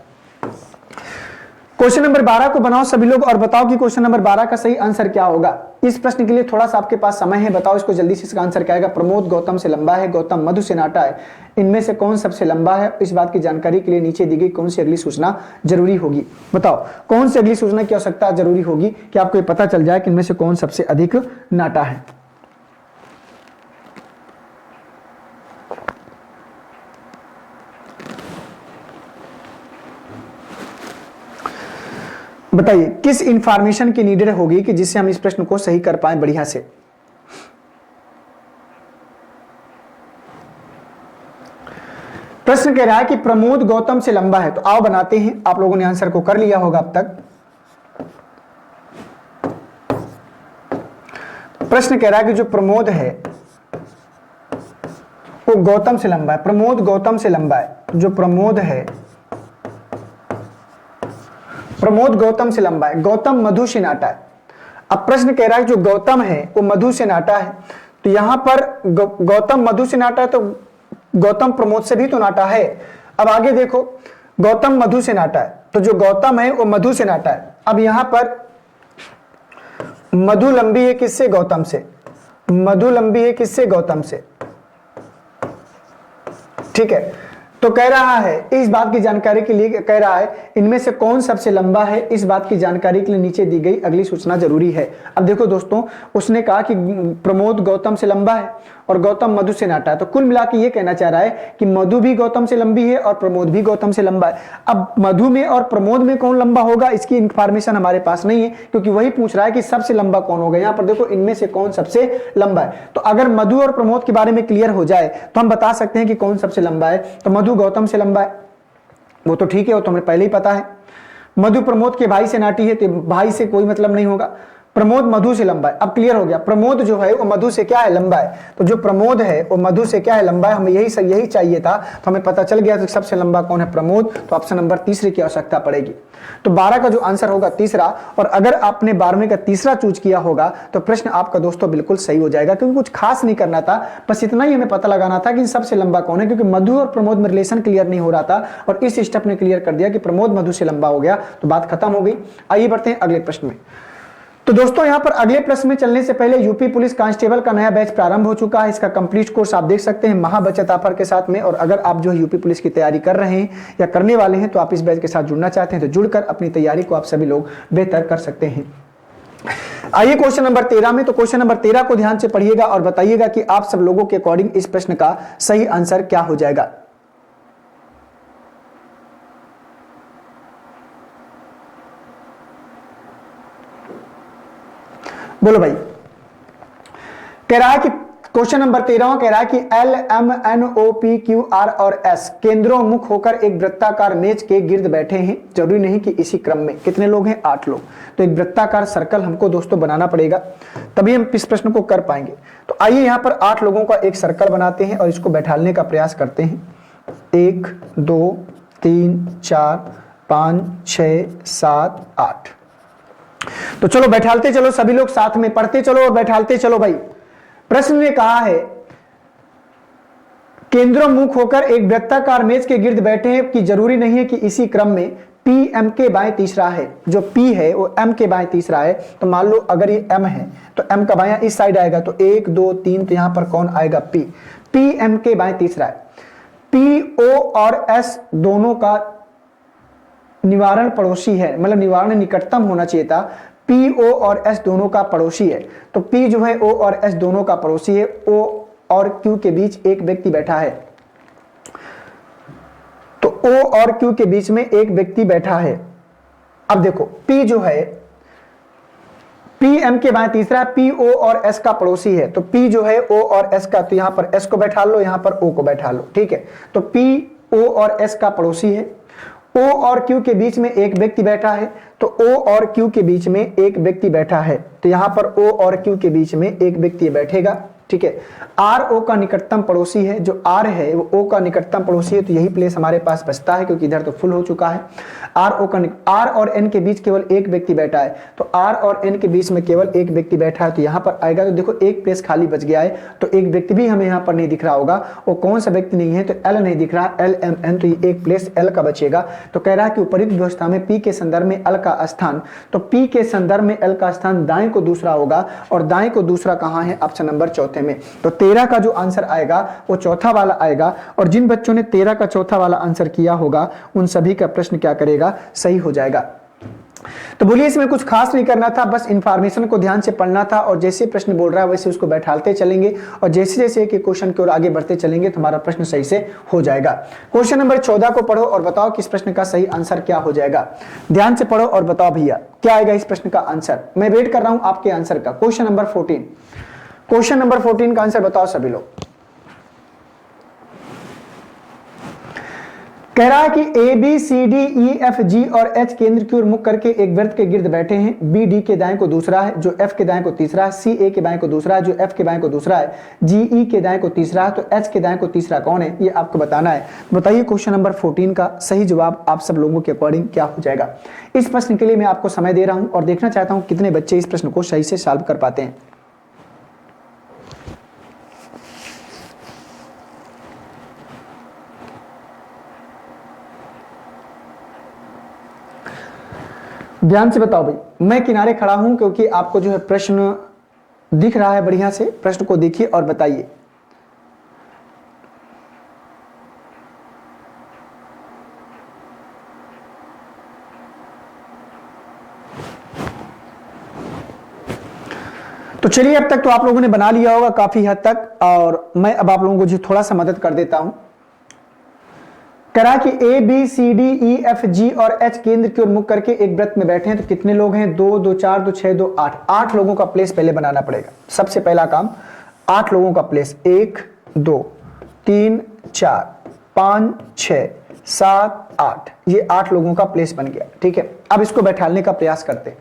A: क्वेश्चन नंबर 12 को बनाओ सभी लोग और बताओ कि क्वेश्चन नंबर 12 का सही आंसर क्या होगा। इस प्रश्न के लिए थोड़ा सा आपके पास समय है, बताओ इसको जल्दी से। इसका आंसर क्या आएगा। प्रमोद गौतम से लंबा है, गौतम मधु से नाटा है, इनमें से कौन सबसे लंबा है। इस बात की जानकारी के लिए नीचे दी गई कौन सी अगली सूचना जरूरी होगी। बताओ कौन सी अगली सूचना की आवश्यकता जरूरी होगी कि आपको ये पता चल जाए कि इनमें से कौन सबसे अधिक नाटा है। बताइए किस इंफॉर्मेशन की नीडेड होगी कि जिससे हम इस प्रश्न को सही कर पाए बढ़िया से। प्रश्न कह रहा है कि प्रमोद गौतम से लंबा है, तो आओ बनाते हैं। आप लोगों ने आंसर को कर लिया होगा अब तक। प्रश्न कह रहा है कि जो प्रमोद है वो गौतम से लंबा है। प्रमोद गौतम से लंबा है। जो प्रमोद है प्रमोद गौतम से लंबा है, गौतम मधु से नाटा है। अब प्रश्न कह रहा है जो गौतम है वो मधु से नाटा है। तो यहां पर गौतम मधु से नाटा है, तो गौतम प्रमोद से भी तो नाटा है। अब आगे देखो, गौतम मधु से नाटा है, तो जो गौतम है वो मधु से नाटा है। अब यहां पर मधु लंबी है किससे, गौतम से। मधु लंबी है किससे, गौतम से, ठीक है। तो कह रहा है इस बात की जानकारी के लिए, कह रहा है इनमें से कौन सबसे लंबा है, इस बात की जानकारी के लिए नीचे दी गई अगली सूचना जरूरी है। अब देखो दोस्तों, उसने कहा कि प्रमोद गौतम से लंबा है और गौतम मधु से नाटा है। तो कुल मिला के ये कहना चाह रहा है कि मधु भी गौतम से लंबी है और प्रमोद भी गौतम से लंबा है। अब मधु में और प्रमोद में कौन लंबा होगा इसकी इंफॉर्मेशन हमारे पास नहीं है, क्योंकि वही पूछ रहा है कि सबसे लंबा कौन होगा। यहां पर देखो इनमें से कौन सबसे लंबा है। तो अगर मधु और प्रमोद के बारे में क्लियर हो जाए तो हम बता सकते हैं कि कौन सबसे लंबा है। तो मधु गौतम से लंबा है, वो तो ठीक है, वो तो हमें पहले ही पता है। मधु प्रमोद के भाई से नाटी है, तो भाई से कोई मतलब नहीं होगा। प्रमोद मधु से लंबा है। अब क्लियर हो गया, प्रमोद जो है वो मधु से क्या है, लंबा है। तो जो प्रमोद है वो मधु से क्या है, लंबा है। हमें यही चाहिए था, तो हमें पता चल गया तो सबसे लंबा कौन है, प्रमोद। तो ऑप्शन नंबर तीसरे की आवश्यकता पड़ेगी। तो 12 का जो आंसर होगा तीसरा। और अगर आपने 12वें का तीसरा चूज किया होगा तो प्रश्न आपका दोस्तों बिल्कुल सही हो जाएगा, क्योंकि कुछ खास नहीं करना था, बस इतना ही हमें पता लगाना था कि सबसे लंबा कौन है, क्योंकि मधु और प्रमोद में रिलेशन क्लियर नहीं हो रहा था और इस स्टेप ने क्लियर कर दिया कि प्रमोद मधु से लंबा हो गया, तो बात खत्म हो गई। आइए बढ़ते हैं अगले प्रश्न में। तो दोस्तों यहां पर अगले प्रश्न में चलने से पहले यूपी पुलिस कांस्टेबल का नया बैच प्रारंभ हो चुका है। इसका कंप्लीट कोर्स आप देख सकते हैं महाबचत ऑफर के साथ में। और अगर आप जो है यूपी पुलिस की तैयारी कर रहे हैं या करने वाले हैं तो आप इस बैच के साथ जुड़ना चाहते हैं तो जुड़कर अपनी तैयारी को आप सभी लोग बेहतर कर सकते हैं। आइए क्वेश्चन नंबर 13 में। तो क्वेश्चन नंबर 13 को ध्यान से पढ़िएगा और बताइएगा कि आप सब लोगों के अकॉर्डिंग इस प्रश्न का सही आंसर क्या हो जाएगा। बोलो भाई। कह रहा है कि क्वेश्चन नंबर 13 कह रहा है कि L M N O P Q R और एस केंद्रोन्मुख होकर एक वृत्ताकार मेज के गिर्द बैठे हैं। जरूरी नहीं कि इसी क्रम में। कितने लोग हैं, 8 लोग। तो एक वृत्ताकार सर्कल हमको दोस्तों बनाना पड़ेगा, तभी हम इस प्रश्न को कर पाएंगे। तो आइए यहां पर 8 लोगों का एक सर्कल बनाते हैं और इसको बैठाने का प्रयास करते हैं। 1 2 3 4 5 6 7 8। तो चलो बैठालते चलो, सभी लोग साथ में पढ़ते चलो और बैठालते चलो भाई। प्रश्न ने कहा है केंद्रोन्मुख होकर एक वृत्ताकार मेज के गिर्द बैठे हैं कि जरूरी नहीं है कि इसी क्रम में। पी एम के बाएं तीसरा है। जो पी है वो एम के बाएं तीसरा है। तो मान लो अगर ये एम है तो एम का बायां इस साइड आएगा, तो 1 2 3, तो यहां पर कौन आएगा, पी। पी एम के बाएं तीसरा है। पी ओ और एस दोनों का निवारण पड़ोसी है, मतलब निवारण निकटतम होना चाहिए था। पी ओ और एस दोनों का पड़ोसी है। तो पी जो है ओ और एस दोनों का पड़ोसी है। ओ और क्यू के बीच एक व्यक्ति बैठा है। तो ओ और क्यू के बीच में एक व्यक्ति बैठा है। अब देखो पी जो है पी एम के बाएं तीसरा, पी ओ और एस का पड़ोसी है। तो पी जो है ओ और एस का, तो यहां पर एस को बैठा लो, यहां पर ओ को बैठा लो, ठीक है। तो पी ओ और एस का पड़ोसी है। O और Q के बीच में एक व्यक्ति बैठा है। तो O और Q के बीच में एक व्यक्ति बैठा है। तो यहां पर O और Q के बीच में एक व्यक्ति बैठेगा, ठीक है। R O का निकटतम पड़ोसी है। जो R है वो O का निकटतम पड़ोसी है। तो यही प्लेस हमारे पास बचता है, क्योंकि इधर तो फुल हो चुका है। R और N के बीच केवल एक व्यक्ति बैठा है। तो R और N के बीच में केवल एक व्यक्ति बैठा है। तो यहां पर आएगा, तो देखो एक प्लेस खाली बच गया है। तो एक व्यक्ति भी हमें यहां पर नहीं दिख रहा होगा। वो कौन सा व्यक्ति नहीं है, तो L नहीं दिख रहा, L M N, तो ये एक प्लेस L का बचेगा। तो कह रहा है कि उपरोक्त व्यवस्था में P के संदर्भ में L का स्थान, तो P के संदर्भ में L का स्थान दाएं को दूसरा होगा। और दाएं को दूसरा कहां है, ऑप्शन नंबर चौथे में। तो 13 का जो आंसर आएगा वो चौथा वाला आएगा। और जिन बच्चों ने 13 का चौथा वाला आंसर किया होगा उन सभी का प्रश्न क्या करेगा, सही हो जाएगा। तो बोलिए इसमें कुछ खास नहीं करना था, बस इंफॉर्मेशन को ध्यान से पढ़ना था और जैसे प्रश्न बोल रहा है वैसे उसको बैठाते चलेंगे और जैसे जैसे एक क्वेश्चन की ओर आगे बढ़ते चलेंगे तो हमारा प्रश्न सही से हो जाएगा। क्वेश्चन नंबर 14 को पढ़ो और बताओ कि इस प्रश्न का सही आंसर क्या हो जाएगा। ध्यान से पढ़ो और बताओ भैया क्या आएगा इस प्रश्न का आंसर। मैं वेट कर रहा हूं आपके आंसर का। क्वेश्चन नंबर 14, क्वेश्चन नंबर 14 का आंसर बताओ सभी लोग। कह रहा है कि A B C D E F G और एच केंद्र की ओर मुख करके एक वृत्त के गिर्द बैठे हैं। बी डी के दाएं को दूसरा है, जो एफ के दाएं को तीसरा है। सी ए के बाएं को दूसरा है, जो एफ के बाएं को दूसरा है। जी ई के दाएं को तीसरा है, तो एच के दाएं को तीसरा कौन है, ये आपको बताना है। बताइए क्वेश्चन नंबर 14 का सही जवाब आप सब लोगों के अकॉर्डिंग क्या हो जाएगा। इस प्रश्न के लिए मैं आपको समय दे रहा हूं और देखना चाहता हूं कितने बच्चे इस प्रश्न को सही से सॉल्व कर पाते हैं। ध्यान से बताओ भाई। मैं किनारे खड़ा हूं क्योंकि आपको जो है प्रश्न दिख रहा है बढ़िया से। प्रश्न को देखिए और बताइए। तो तो चलिए, अब तक तो आप लोगों ने बना लिया होगा काफी हद तक, और मैं अब आप लोगों को जो थोड़ा सा मदद कर देता हूं। करा कि A B C D E F G और एच केंद्र की ओर मुख करके एक वृत्त में बैठे हैं, तो कितने लोग हैं? 2 2 4 2 6 2 8। 8 लोगों का प्लेस पहले बनाना पड़ेगा। सबसे पहला काम 8 लोगों का प्लेस, 1 2 3 4 5 6 7 8, ये 8 लोगों का प्लेस बन गया। ठीक है, अब इसको बैठाने का प्रयास करते हैं।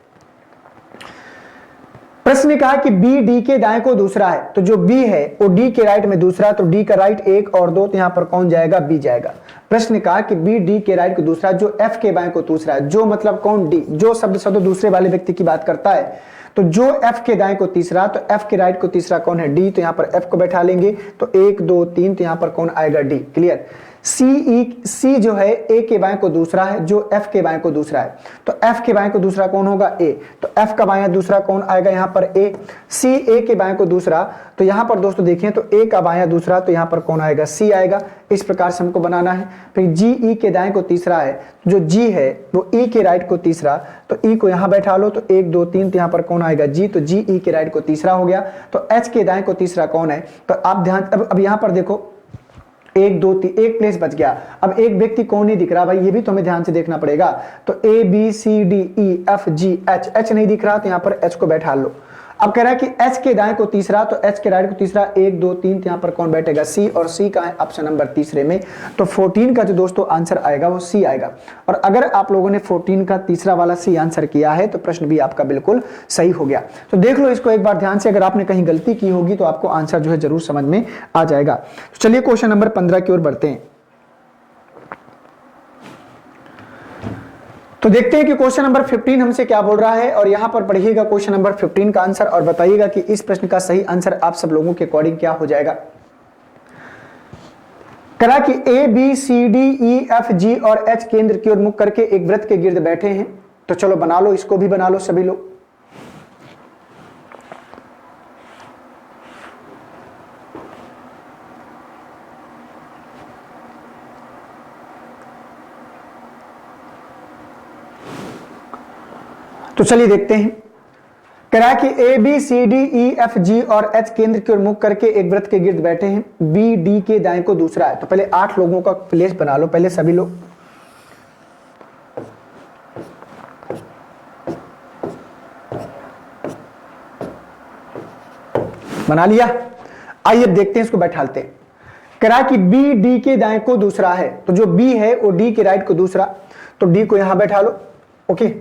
A: प्रश्न ने कहा कि बी डी के दाएं को दूसरा है, तो जो बी है वो डी के राइट में दूसरा, तो डी का राइट 1 और 2, तो यहां पर कौन जाएगा? बी जाएगा। प्रश्न ने कहा कि बी डी के राइट को दूसरा, जो एफ के बाएं को दूसरा है, जो मतलब कौन? डी। जो शब्द शब्द दूसरे वाले व्यक्ति की बात करता है, तो जो एफ के दाएं को तीसरा, तो एफ के राइट को तीसरा कौन है? डी। तो यहां पर एफ को बैठा लेंगे, तो 1 2 3, तो यहां पर कौन आएगा? डी। क्लियर। सी जो है ए के बाएं को दूसरा है, जो एफ के बाएं को दूसरा है, तो एफ के बाएं को दूसरा कौन होगा? ए। तो एफ का बाएं दूसरा कौन आएगा? यहां पर ए। सी ए के बाएं को दूसरा, तो यहां पर दोस्तों देखें तो ए का बाएं दूसरा, तो यहां पर कौन आएगा? सी आएगा। इस प्रकार से हमको बनाना है। फिर जी ई के दाएं को तीसरा है, जो जी है वो ई के राइट को तीसरा, तो ई को यहां बैठा लो, तो 1 2 3, तो यहां पर कौन आएगा? जी। तो जी ई के राइट को तीसरा हो गया। तो एच के दाएं को तीसरा कौन है? तो आप ध्यान, अब यहां पर देखो 1 2 3, एक प्लेस बच गया। अब एक व्यक्ति कौन नहीं दिख रहा भाई, ये भी तो हमें ध्यान से देखना पड़ेगा। तो A B C D E F G H, H नहीं दिख रहा, तो यहां पर एच को बैठा लो। अब कह रहा है कि एच के दाएं को तीसरा, तो एच के राइट को तीसरा, 1 2 3, तो यहां पर कौन बैठेगा? सी। और सी का है ऑप्शन नंबर तीसरे में। तो 14 का जो दोस्तों आंसर आएगा वो सी आएगा। और अगर आप लोगों ने 14 का तीसरा वाला सी आंसर किया है, तो प्रश्न भी आपका बिल्कुल सही हो गया। तो देख लो इसको एक बार ध्यान से, अगर आपने कहीं गलती की होगी तो आपको आंसर जो है जरूर समझ में आ जाएगा। तो चलिए क्वेश्चन नंबर 15 की ओर बढ़ते हैं। तो देखते हैं कि क्वेश्चन नंबर 15 हमसे क्या बोल रहा है, और यहां पर पढ़िएगा क्वेश्चन नंबर 15 का आंसर और बताइएगा कि इस प्रश्न का सही आंसर आप सब लोगों के अकॉर्डिंग क्या हो जाएगा। करा कि A B C D E F G और एच केंद्र की ओर मुख करके एक वृत्त के गिर्द बैठे हैं, तो चलो बना लो, इसको भी बना लो सभी लोग। तो चलिए देखते हैं। करा कि A B C D E F G और एच केंद्र की ओर मुख करके एक वृत्त के गिर्द बैठे हैं, बी डी के दाएं को दूसरा है। तो पहले 8 लोगों का प्लेस बना लो, पहले सभी लोग। बना लिया। आइए देखते हैं, इसको बैठाते हैं। करा कि बी डी के दाएं को दूसरा है, तो जो बी है वो डी के राइट को दूसरा, तो डी को यहां बैठा लो। ओके,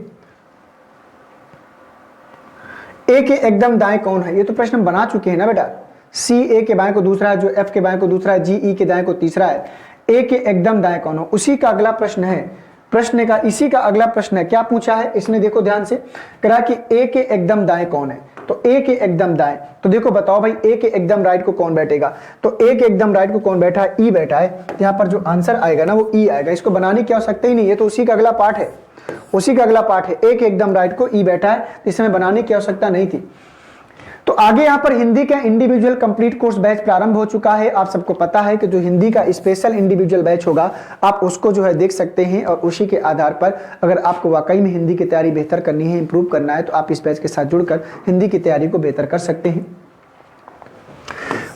A: ए के एकदम दाएं कौन है? ये तो प्रश्न हम बना चुके हैं ना बेटा। सी ए के बाएं को दूसरा है, जो एफ के बाएं को दूसरा है, जी ई के दाएं को तीसरा है। ए के एकदम दाएं कौन हो? उसी का अगला प्रश्न है। प्रश्न का इसी का अगला प्रश्न है। क्या पूछा है इसने? देखो ध्यान से, करा कि ए के एकदम दाएं कौन है? तो ए के एकदम दाएं, तो देखो बताओ भाई, ए के एकदम राइट को कौन बैठेगा? तो ए के एकदम राइट को कौन बैठा है? ई बैठा है। तो यहां पर जो आंसर आएगा ना वो ई आएगा। इसको बनाने की आवश्यकता ही नहीं है, तो उसी का अगला पार्ट है, उसी का अगला पार्ट है। एक एकदम राइट को ई बैठा है, इसमें बनाने की आवश्यकता नहीं थी। तो आगे यहां पर हिंदी का इंडिविजुअल कंप्लीट कोर्स बैच प्रारंभ हो चुका है। आप सबको पता है कि जो हिंदी का स्पेशल इंडिविजुअल बैच होगा, आप उसको जो है देख सकते हैं, और उसी के आधार पर अगर आपको वाकई में हिंदी की तैयारी बेहतर करनी है, इंप्रूव करना है, तो आप इस बैच के साथ जुड़कर हिंदी की तैयारी को बेहतर कर सकते हैं।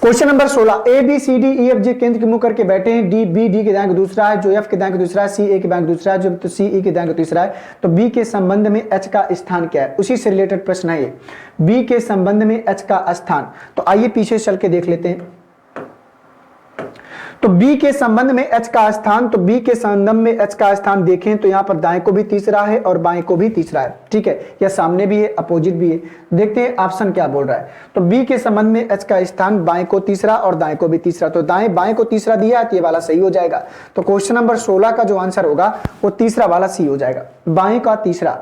A: Question number 16, A B C D E F G केंद्र के मुंह करके बैठे हैं, डी बी डी के दाएं को दूसरा है, जो एफ के दाएं को दूसरा है, सी ए के दाएं को दूसरा है, जो तो सी ई के दाएं को तीसरा है। तो बी के संबंध में एच का स्थान क्या है? उसी से रिलेटेड प्रश्न है ये, बी के संबंध में एच का स्थान। तो आइए पीछे चल के देख लेते हैं। तो बी के संबंध में एच का स्थान, तो बी के संबंध में एच का स्थान देखें तो यहां पर दाएं को भी तीसरा है और बाएं को भी तीसरा है। ठीक है, या सामने भी है, अपोजिट भी है। देखते हैं ऑप्शन क्या बोल रहा है। तो बी के संबंध में एच का स्थान, बाएं को तीसरा और दाएं को भी तीसरा, तो दाएं बाएं को तीसरा दिया है, तो ये वाला सही हो जाएगा। तो क्वेश्चन नंबर 16 का जो आंसर होगा वो तीसरा वाला सी हो जाएगा। बाएं का तीसरा,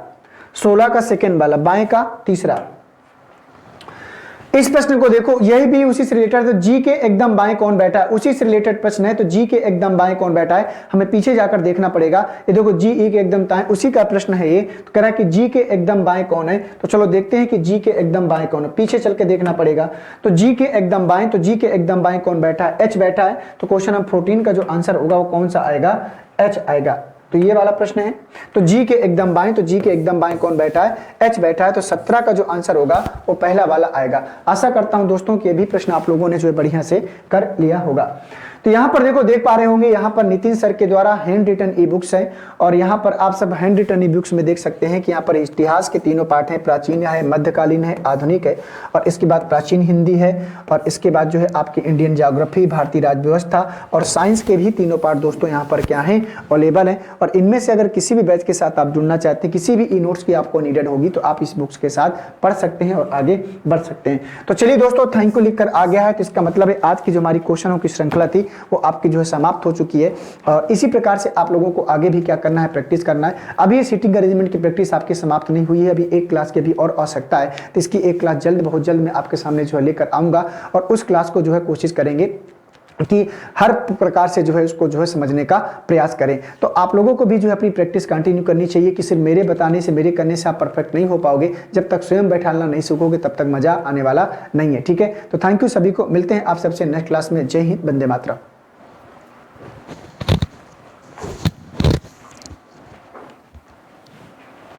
A: 16 का सेकेंड वाला, बाएं का तीसरा। इस प्रश्न को देखो, यही भी उसी से रिलेटेड, तो जी के एकदम बाएं कौन बैठा है, उसी से रिलेटेड प्रश्न है। तो जी के एकदम बाएं कौन बैठा है, हमें पीछे जाकर देखना पड़ेगा। ये देखो जी ई के एकदम दाएं, उसी का प्रश्न है ये। तो कह रहा है कि जी के एकदम बाएं कौन है, तो चलो देखते हैं कि जी के एकदम बाएं कौन है, पीछे चल के देखना पड़ेगा। तो जी के एकदम बाएं, तो जी के एकदम बाएं कौन बैठा है? एच बैठा है। तो क्वेश्चन नंबर 14 का जो आंसर होगा वो कौन सा आएगा? एच आएगा। तो ये वाला प्रश्न है। तो जी के एकदम बाएं, तो जी के एकदम बाएं कौन बैठा है, एच बैठा है। तो 17 का जो आंसर होगा वो पहला वाला आएगा। आशा करता हूं दोस्तों कि ये भी प्रश्न आप लोगों ने जो है बढ़िया से कर लिया होगा। तो यहाँ पर देखो, देख पा रहे होंगे यहाँ पर नितिन सर के द्वारा हैंड रिटन ई बुक्स है, और यहाँ पर आप सब हैंड रिटन ई बुक्स में देख सकते हैं कि यहाँ पर इतिहास के तीनों पार्ट हैं, प्राचीन है, मध्यकालीन है, आधुनिक है, और इसके बाद प्राचीन हिंदी है, और इसके बाद जो है आपकी इंडियन ज्योग्राफी, भारतीय राज्य व्यवस्था और साइंस के भी तीनों पार्ट दोस्तों यहाँ पर क्या है, अवेलेबल है। और इनमें से अगर किसी भी बैच के साथ आप जुड़ना चाहते हैं, किसी भी ई नोट्स की आपको नीडेड होगी, तो आप इस बुक्स के साथ पढ़ सकते हैं और आगे बढ़ सकते हैं। तो चलिए दोस्तों, थैंक यू लिखकर आ गया है, तो इसका मतलब है आज की जो हमारी क्वेश्चनों की श्रृंखला थी वो आपकी जो है समाप्त हो चुकी है। और इसी प्रकार से आप लोगों को आगे भी क्या करना है, प्रैक्टिस करना है। अभी सिटिंग अरेंजमेंट की प्रैक्टिस आपकी समाप्त नहीं हुई है, अभी एक क्लास की भी और आवश्यकता है, तो इसकी एक क्लास जल्द, बहुत जल्द मैं आपके सामने जो है लेकर आऊंगा, और उस क्लास को जो है कोशिश करेंगे कि हर प्रकार से जो है उसको जो है समझने का प्रयास करें। तो आप लोगों को भी जो है अपनी प्रैक्टिस कंटिन्यू करनी चाहिए कि सिर्फ मेरे बताने से, मेरे करने से आप परफेक्ट नहीं हो पाओगे। जब तक स्वयं बैठाना नहीं सीखोगे तब तक मजा आने वाला नहीं है। ठीक है, तो थैंक यू सभी को, मिलते हैं आप सबसे नेक्स्ट क्लास में। जय हिंद, वंदे मातरम।